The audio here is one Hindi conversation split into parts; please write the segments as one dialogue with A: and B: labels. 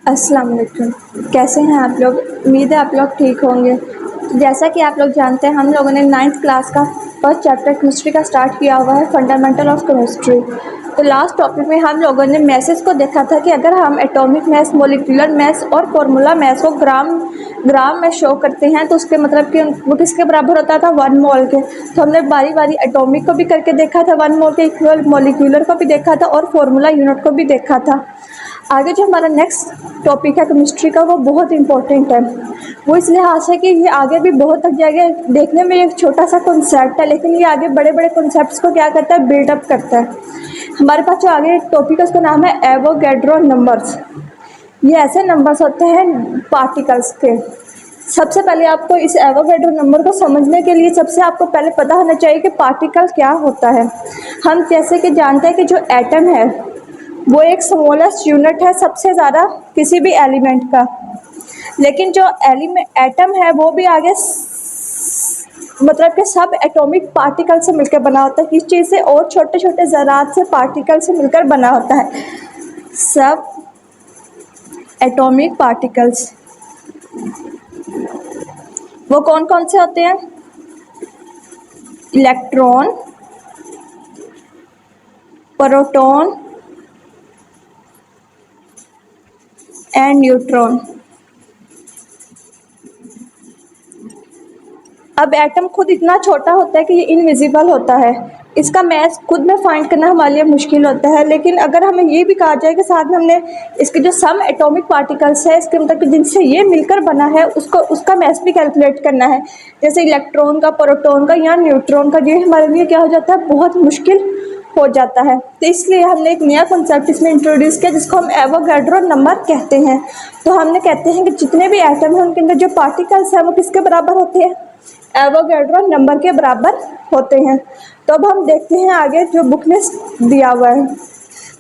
A: अस्सलाम वालेकुम। कैसे हैं आप लोग? उम्मीद है आप लोग ठीक होंगे। जैसा कि आप लोग जानते हैं, हम लोगों ने 9th क्लास का फर्स्ट चैप्टर केमिस्ट्री का स्टार्ट किया हुआ है, फंडामेंटल ऑफ केमिस्ट्री। तो लास्ट टॉपिक में हम लोगों ने मैसेज को देखा था कि अगर हम एटॉमिक मास, मॉलिक्यूलर मास और फार्मूला मास को ग्राम में शो करते हैं तो उसके मतलब कि वो किसके बराबर होता था? 1 मोल के। तो हमने बारी बारी एटॉमिक को भी करके देखा था, 1 मोल के इक्वल, मॉलिक्यूलर को भी देखा था और फार्मूला यूनिट को भी देखा था। आगे जो हमारा नेक्स्ट टॉपिक है केमिस्ट्री का, वो बहुत इंपॉर्टेंट है। वो इस लिहाज से कि ये आगे भी बहुत तक जाएगा। देखने में एक छोटा सा कॉन्सेप्ट है, लेकिन ये आगे बड़े बड़े कॉन्सेप्ट्स को क्या करता है? बिल्डअप करता है। हमारे पास जो आगे टॉपिक है उसका नाम है एवोगैड्रो नंबर्स। ये ऐसे नंबर्स होते हैं पार्टिकल्स के। सबसे पहले आपको इस एवोगैड्रो नंबर को समझने के लिए सबसे आपको पहले पता होना चाहिए कि पार्टिकल क्या होता है। हम जैसे कि जानते हैं कि जो एटम है वो एक स्मॉलेस्ट यूनिट है सबसे ज़्यादा किसी भी एलिमेंट का। लेकिन जो एटम है वो भी आगे मतलब कि सब एटॉमिक पार्टिकल से मिलकर बना होता है। किस चीज़ से? और छोटे छोटे ज़रात से, पार्टिकल से मिलकर बना होता है सब एटॉमिक पार्टिकल्स। वो कौन कौन से होते हैं? Electron, proton and neutron. अब एटम खुद इतना छोटा होता है कि ये इनविजिबल होता है। इसका मैस खुद में फाइंड करना हमारे लिए मुश्किल होता है। लेकिन अगर हमें ये भी कहा जाए कि साथ में हमने इसके जो सम एटॉमिक पार्टिकल्स है, इसके मतलब कि जिनसे ये मिलकर बना है, उसका मैस भी कैलकुलेट करना है, जैसे इलेक्ट्रॉन का, प्रोटॉन का या न्यूट्रॉन का, ये हमारे लिए क्या हो जाता है? बहुत मुश्किल हो जाता है। तो इसलिए हमने एक नया कॉन्सेप्ट इसमें इंट्रोड्यूस किया जिसको हम एवोगैड्रो नंबर कहते हैं। तो हमने कहते हैं कि जितने भी एटम हैं उनके अंदर जो पार्टिकल्स हैं वो किसके बराबर होते हैं? एवोगैड्रो नंबर के बराबर होते हैं। तो अब हम देखते हैं आगे जो बुक में दिया हुआ है।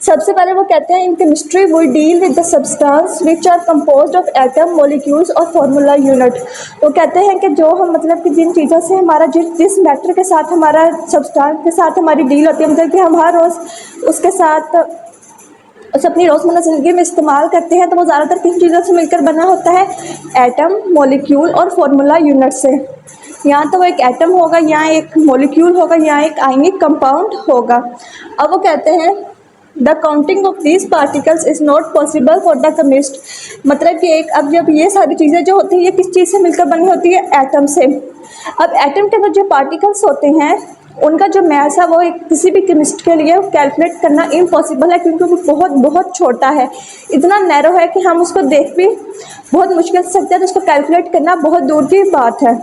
A: सबसे पहले वो कहते हैं in chemistry we deal with the substance which are composed of atom, molecules और फार्मूला यूनिट। वो कहते हैं कि जो हम मतलब कि जिन चीज़ों से हमारा जिस मैटर के साथ हमारा सब्सटेंस के साथ हमारी डील होती है, मतलब कि हम हर रोज़ उसके साथ उसे अपनी रोज़मर्रा ज़िंदगी में इस्तेमाल करते हैं, तो वो ज़्यादातर किन चीज़ों से मिलकर बना होता है? एटम, मॉलिक्यूल और फार्मूला यूनिट से। यहाँ तो वो एक एटम होगा, यहाँ एक मॉलिक्यूल होगा, यहाँ एक आयनिक कंपाउंड होगा। अब वो कहते हैं the counting of these particles is not possible for the chemist. मतलब कि एक अब जब ये सारी चीज़ें जो होती है ये किस चीज़ से मिलकर बनी होती है? एटम से। अब एटम के अंदर जो पार्टिकल्स होते हैं उनका जो मैस है वो एक किसी भी केमिस्ट के लिए कैलकुलेट करना इम्पॉसिबल है, क्योंकि वो बहुत बहुत छोटा है, इतना नैरो है कि हम उसको देख भी बहुत मुश्किल से सकते हैं, तो उसको कैलकुलेट करना बहुत दूर की बात है।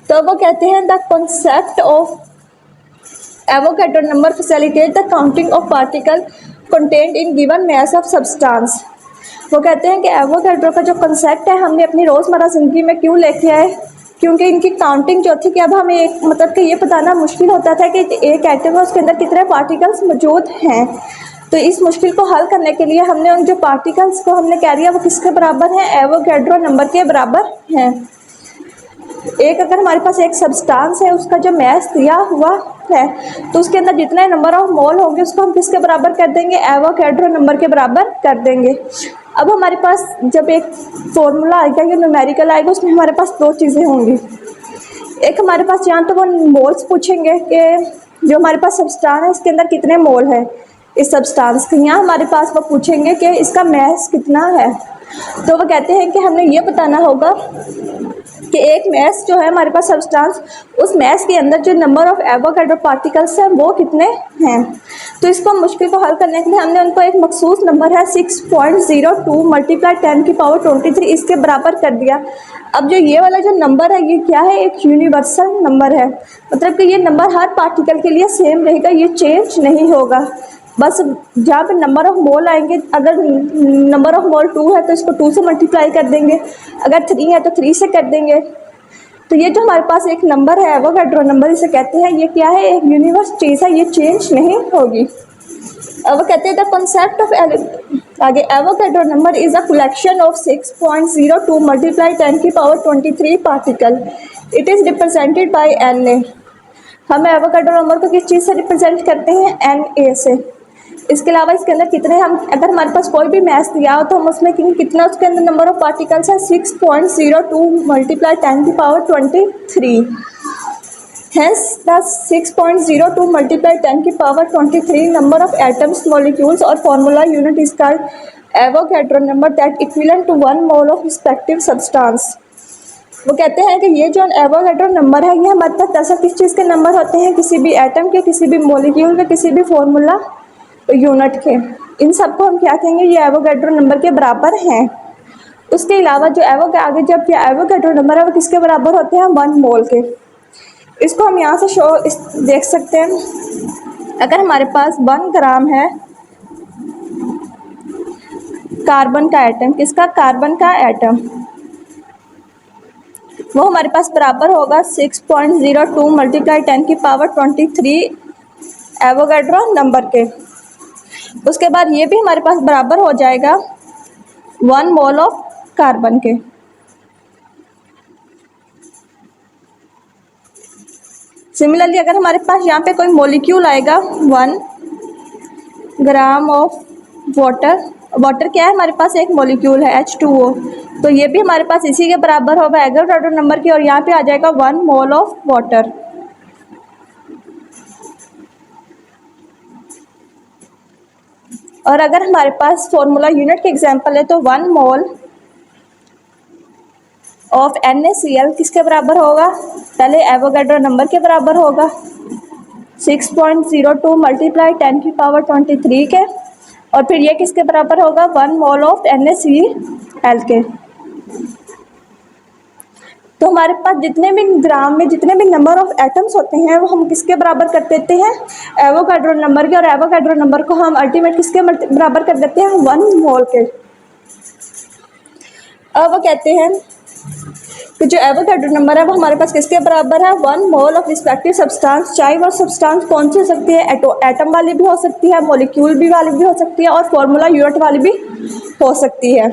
A: तो वो कहते हैं the concept of Avogadro number facilitate the counting of particle content in given mass of substance. वो कहते हैं कि एवोगैड्रो का जो कंसेप्ट है हमने अपनी रोज़मर्रा ज़िंदगी में क्यों लेके आए? क्योंकि इनकी काउंटिंग जो थी कि अब हमें एक मतलब कि ये बताना मुश्किल होता था कि एक एटम है उसके अंदर कितने पार्टिकल्स मौजूद हैं। तो इस मुश्किल को हल करने के लिए हमने उन जो पार्टिकल्स को हमने कह दिया वो किसके बराबर हैं? एवोगैड्रो नंबर के बराबर हैं। एक अगर हमारे पास एक सब्सटेंस है उसका जो मैस दिया हुआ है तो उसके अंदर जितने नंबर ऑफ मोल होंगे उसको हम किसके बराबर कर देंगे? एवोगैड्रो नंबर के बराबर कर देंगे। अब हमारे पास जब एक फॉर्मूला आएगा या न्यूमेरिकल आएगा उसमें हमारे पास दो चीज़ें होंगी। एक हमारे पास यहाँ तो वो मोल्स पूछेंगे कि जो हमारे पास सब्सटेंस है इसके अंदर कितने मोल है इस सब्सटेंस के। यहाँ हमारे पास वो पूछेंगे कि इसका मैस कितना है। तो वो कहते हैं कि हमने ये बताना होगा कि एक मैस जो है हमारे पास सब्सटेंस, उस मैस के अंदर जो नंबर ऑफ एवोगैड्रो पार्टिकल्स हैं वो कितने हैं। तो इसको मुश्किल को हल करने के लिए हमने उनको एक मखसूस नंबर है 6.02 मल्टीप्लाई 10 की पावर 23 इसके बराबर कर दिया। अब जो ये वाला जो नंबर है ये क्या है? एक यूनिवर्सल नंबर है, मतलब कि ये नंबर हर पार्टिकल के लिए सेम रहेगा, ये चेंज नहीं होगा। बस जहाँ पे नंबर ऑफ मोल आएंगे, अगर नंबर ऑफ मोल 2 है तो इसको 2 से मल्टीप्लाई कर देंगे, अगर 3 है तो 3 से कर देंगे। तो ये जो हमारे पास एक नंबर है एवोगैड्रो नंबर इसे कहते हैं, ये क्या है? एक यूनिवर्स चीज़ है, ये चेंज नहीं होगी। अब कहते हैं द कॉन्सेप्ट ऑफ आगे Avogadro number is a collection of 6.02 multiply 10 की power 23 particle. It is represented by N A. हम एवोगैड्रो नंबर को किस चीज़ से रिप्रेजेंट करते हैं? एन ए से। इसके अलावा इसके अंदर कितने हम अगर हमारे पास कोई भी मैथ दिया हो तो हम उसमें कितना उसके अंदर नंबर ऑफ पार्टिकल्स है 6.02 मल्टीप्लाई 10 की पावर 23। Hence, the 6.02 multiplied 10 की power 23 number of atoms, molecules और formula unit is called Avogadro number that equivalent to 1 mole of respective substance। वो कहते हैं कि ये जो एवोगैड्रो नंबर है ये हमारे पास दरअसल किस चीज़ के नंबर होते हैं, किसी भी एटम के, किसी भी मोलिक्यूल के, किसी भी फॉर्मूला यूनिट के। इन सबको हम क्या कहेंगे, ये एवोगैड्रो नंबर के बराबर हैं। उसके अलावा जो आगे जब ये एवोगैड्रो नंबर है वो किसके बराबर होते हैं, 1 मोल के। इसको हम यहाँ से देख सकते हैं। अगर हमारे पास 1 ग्राम है कार्बन का एटम, किसका, कार्बन का एटम, वो हमारे पास बराबर होगा 6.02 मल्टीप्लाई 10 की पावर 23 एवोगैड्रो नंबर के। उसके बाद ये भी हमारे पास बराबर हो जाएगा 1 मोल ऑफ कार्बन के। सिमिलरली अगर हमारे पास यहाँ पे कोई मॉलिक्यूल आएगा 1 ग्राम ऑफ वाटर क्या है हमारे पास, एक मॉलिक्यूल है H2O, तो ये भी हमारे पास इसी के बराबर होगा एवोगैड्रो नंबर की, और यहाँ पे आ जाएगा 1 मोल ऑफ वाटर। और अगर हमारे पास फॉर्मूला यूनिट के एग्जांपल है तो 1 मोल ऑफ NaCl किसके बराबर होगा, पहले एवोगैड्रो नंबर के बराबर होगा 6.02 मल्टीप्लाई 10 की पावर 23 के, और फिर ये किसके बराबर होगा, 1 मोल ऑफ NaCl के। तो हमारे पास जितने भी ग्राम में जितने भी नंबर ऑफ एटम्स होते हैं वो हम किसके बराबर कर देते हैं, एवोगैड्रो नंबर के, और एवोगैड्रो नंबर को हम अल्टीमेट किसके बराबर कर देते हैं, 1 मोल के। अब वो कहते हैं कि जो एवोगैड्रो नंबर है वो हमारे पास किसके बराबर है, 1 मोल ऑफ रिस्पेक्टिव सब्सटेंस। चाहे वो सब्सटेंस कौन सी हो सकती है, एटम वाली भी हो सकती है, मॉलिक्यूल भी वाली भी हो सकती है, और फॉर्मूला यूनिट वाली भी हो सकती है।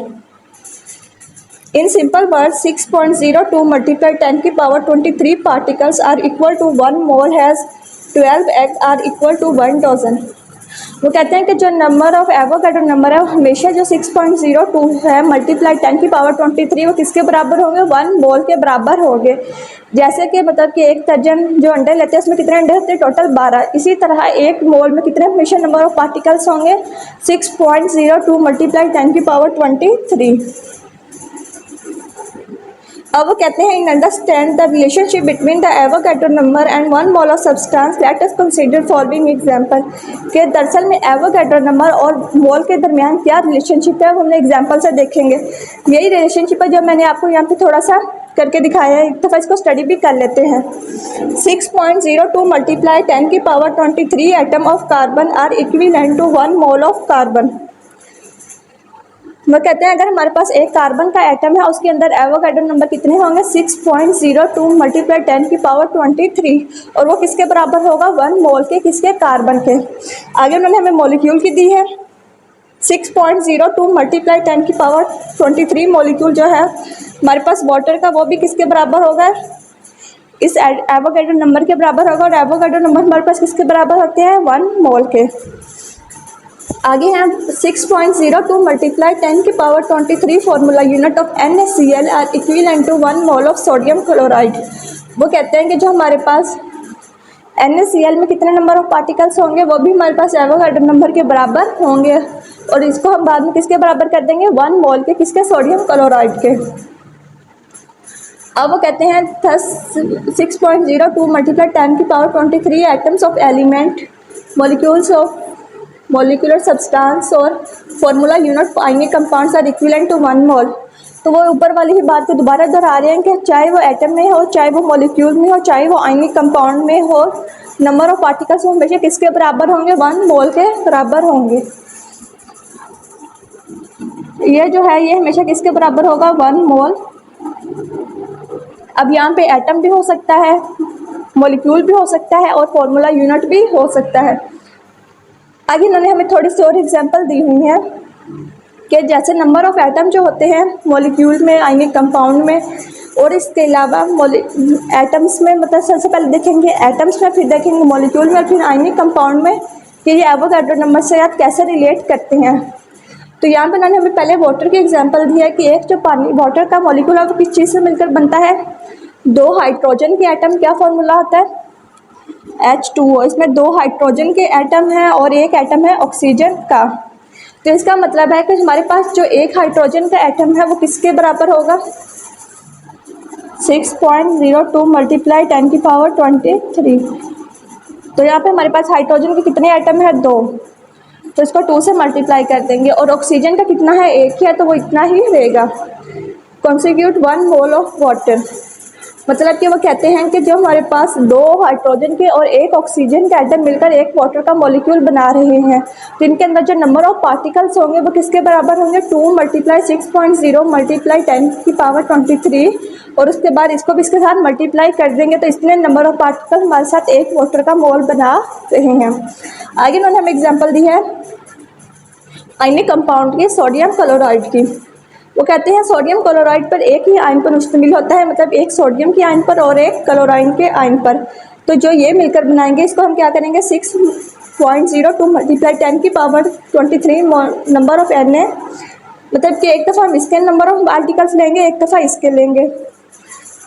A: इन सिंपल वर्ड्स 6.02 मल्टीप्लाई 10 की power 23 particles are equal to 1 mole has 12 eggs are equal to 1 dozen. वो कहते हैं कि जो नंबर ऑफ एवोगैड्रो नंबर है वो हमेशा जो 6.02 है मल्टीप्लाई 10 की पावर 23 वो किसके बराबर होंगे, 1 मोल के बराबर होंगे। जैसे कि मतलब कि एक दर्जन जो अंडे लेते हैं उसमें कितने अंडे होते हैं, टोटल 12। इसी तरह 1 मोल में कितने हमेशा नंबर ऑफ पार्टिकल्स होंगे, 6.02 मल्टीप्लाई 10 की पावर 23। अब वो कहते हैं in understand the relationship between the Avogadro number and 1 mole of substance, let us consider following example. कि दरअसल में एवोगैड्रो नंबर और मोल के दरमियान क्या रिलेशनशिप है वो हमने एग्जांपल से देखेंगे। यही रिलेशनशिप है जो मैंने आपको यहाँ पे थोड़ा सा करके दिखाया है, एक दफ़ा इसको स्टडी भी कर लेते हैं। 6.02 मल्टीप्लाई 10 की power 23 atom of carbon are equivalent to 1 mole of carbon. वो कहते हैं अगर हमारे पास एक कार्बन का एटम है उसके अंदर एवोगैड्रो नंबर कितने होंगे, 6.02 मल्टीप्लाई 10 की पावर 23, और वो किसके बराबर होगा, 1 मोल के, किसके, कार्बन के। आगे उन्होंने हमें मॉलिक्यूल की दी है 6.02 मल्टीप्लाई 10 की पावर 23 मॉलिक्यूल जो है हमारे पास वाटर का, वो भी किसके बराबर होगा, इस एवोगैड्रो नंबर के बराबर होगा। और एवोगैड्रो नंबर हमारे पास किसके बराबर होते हैं, 1 मोल के। आगे हैं 6.02 मल्टीप्लाई 10 की power 23 formula unit of NaCl are equivalent to 1 mole of sodium chloride. वो कहते हैं कि जो हमारे पास NaCl में कितने नंबर ऑफ पार्टिकल्स होंगे वो भी हमारे पास एवोगैड्रो नंबर के बराबर होंगे, और इसको हम बाद में किसके बराबर कर देंगे, 1 मोल के, किसके, सोडियम क्लोराइड के। अब वो कहते हैं 6.02 मल्टीप्लाई 10 की power 23 atoms of element, molecules of molecular substance और formula unit ionic compounds are equivalent to 1 mole. तो वो ऊपर वाली ही बात को दोबारा दोहरा रहे हैं कि चाहे वो एटम में हो, चाहे वो मॉलिक्यूल में हो, चाहे वो आयनिक कंपाउंड में हो, नंबर ऑफ पार्टिकल्स हमेशा किसके बराबर होंगे, 1 मोल के बराबर होंगे। ये जो है ये हमेशा किसके बराबर होगा, 1 मोल। अब यहाँ पे एटम भी हो सकता है, मॉलिक्यूल भी हो सकता है, और फॉर्मूला यूनिट भी हो सकता है। आगे इन्होंने हमें थोड़ी सी और एग्जांपल दी हुई है कि जैसे नंबर ऑफ एटम जो होते हैं मॉलिक्यूल में, आयनिक कंपाउंड में, और इसके अलावा एटम्स में, मतलब सबसे पहले देखेंगे एटम्स में, फिर देखेंगे मॉलिक्यूल में, फिर आयनिक कंपाउंड में, कि ये एवोगाड्रो नंबर से आप कैसे रिलेट करते हैं। तो यहाँ पे उन्होंने हमें पहले वाटर की एग्जांपल दी है कि एक जो पानी वाटर का मॉलिक्यूल है वो किस चीज़ से मिलकर बनता है, 2 हाइड्रोजन के एटम। क्या फॉर्मूला होता है, H2O। इसमें 2 हाइड्रोजन के एटम हैं और एक एटम है ऑक्सीजन का। तो इसका मतलब है कि हमारे पास जो एक हाइड्रोजन का एटम है वो किसके बराबर होगा, 6.02 मल्टीप्लाई 10⁻23। तो यहाँ पे हमारे पास हाइड्रोजन के कितने एटम है, 2, तो इसको 2 से मल्टीप्लाई कर देंगे। और ऑक्सीजन का कितना है, 1 ही है, तो वो इतना ही रहेगा। कॉन्स्टिट्यूट 1 मोल ऑफ वाटर, मतलब कि वो कहते हैं कि जो हमारे पास 2 हाइड्रोजन के और एक ऑक्सीजन के एटम मिलकर एक वाटर का मॉलिक्यूल बना रहे हैं, तो इनके अंदर जो नंबर ऑफ पार्टिकल्स होंगे वो किसके बराबर होंगे, 2 मल्टीप्लाई 6.0 मल्टीप्लाई 10⁻23। और उसके बाद इसको भी इसके साथ मल्टीप्लाई कर देंगे तो इतने नंबर ऑफ पार्टिकल हमारे साथ एक वाटर का मोल बना रहे हैं। आगे उन्होंने हमें एग्जाम्पल दी है आयनिक कंपाउंड की, सोडियम क्लोराइड की। वो कहते हैं सोडियम क्लोराइड पर एक ही आयन पर मुश्तमिल होता है, मतलब एक सोडियम के आयन पर और एक क्लोराइन के आयन पर। तो जो ये मिलकर बनाएंगे इसको हम क्या करेंगे, 6.02 मल्टीप्लाई 10⁻23 नंबर ऑफ एन है, मतलब कि एक दफ़ा हम इसके नंबर ऑफ पार्टिकल्स लेंगे, एक दफ़ा इसके लेंगे।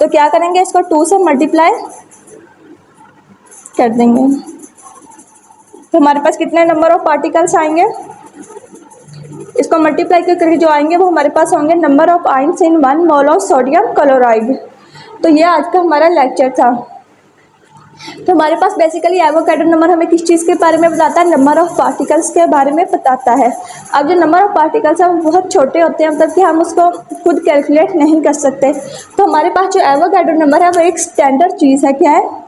A: तो क्या करेंगे, इसको 2 से मल्टीप्लाई कर देंगे तो हमारे पास कितने नंबर ऑफ पार्टिकल्स आएंगे, इसको मल्टीप्लाई करके जो आएंगे वो हमारे पास होंगे number of ions in 1 mole of sodium chloride. तो ये आज का हमारा लेक्चर था। तो हमारे पास बेसिकली एवोगाड्रो नंबर हमें किस चीज़ के बारे में बताता है, नंबर ऑफ पार्टिकल्स के बारे में बताता है। अब जो नंबर ऑफ पार्टिकल्स हैं वो बहुत छोटे होते हैं, मतलब कि हम उसको खुद कैलकुलेट नहीं कर सकते। तो हमारे पास जो एवोगाड्रो नंबर है वो एक स्टैंडर्ड चीज़ है। क्या है,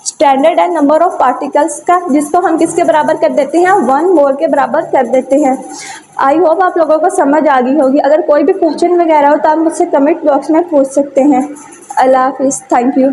A: स्टैंडर्ड है नंबर ऑफ पार्टिकल्स का, जिसको हम किसके बराबर कर देते हैं, 1 मोल के बराबर कर देते हैं। आई होप आप लोगों को समझ आ गई होगी। अगर कोई भी क्वेश्चन वगैरह हो तो आप मुझसे कमेंट बॉक्स में पूछ सकते हैं। अल्लाह हाफिज़, थैंक यू।